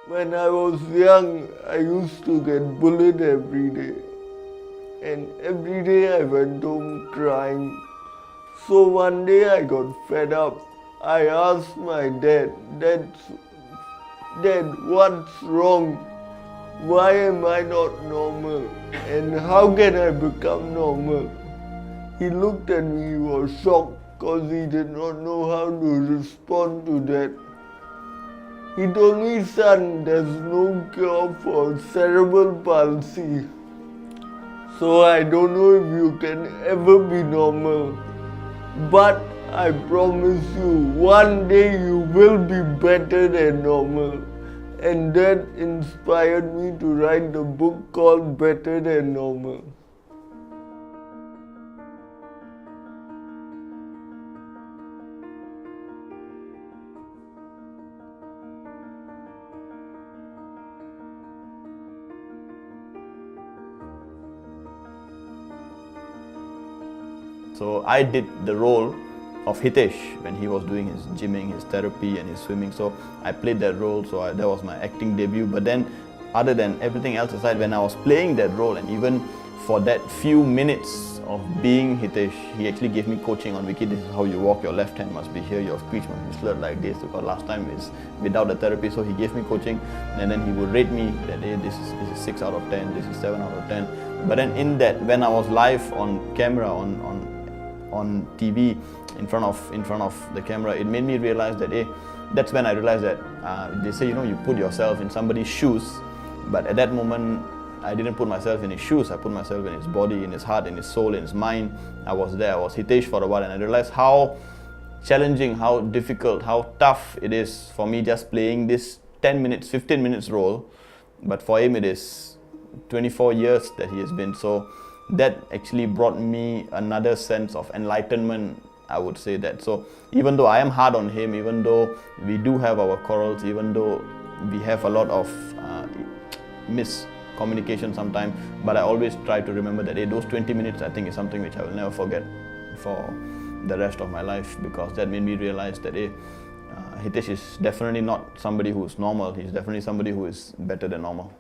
When I was young, I used to get bullied every day. And every day I went home crying. So one day I got fed up. I asked my dad, Dad, what's wrong? Why am I not normal? And how can I become normal? He looked at me, he was shocked because he did not know how to respond to that. He told me, son, there's no cure for cerebral palsy. So I don't know if you can ever be normal. But I promise you, one day you will be better than normal. And that inspired me to write the book called Better Than Normal. So I did the role of Hitesh when he was doing his gymming, his therapy and his swimming. So I played that role, so that was my acting debut. But then other than everything else aside, when I was playing that role, and even for that few minutes of being Hitesh, he actually gave me coaching on Wiki. This is how you walk, your left hand must be here, your speech must be slurred like this, because last time is without the therapy. So he gave me coaching, and then he would rate me that, hey, this is 6 out of 10, this is 7 out of 10. But then in that, when I was live on camera, on TV, in front of the camera, it made me realize that, hey, that's when I realized that they say, you put yourself in somebody's shoes, but at that moment I didn't put myself in his shoes. I put myself in his body, in his heart, in his soul, in his mind. I was there. I was Hitesh for a while, and I realized how challenging, how difficult, how tough it is for me just playing this 10 minutes, 15 minutes role, but for him it is 24 years that he has been. So that actually brought me another sense of enlightenment, I would say that. So even though I am hard on him, even though we do have our quarrels, even though we have a lot of miscommunication sometimes, but I always try to remember that, hey, those 20 minutes I think is something which I will never forget for the rest of my life, because that made me realize that, hey, Hitesh is definitely not somebody who is normal. He's definitely somebody who is better than normal.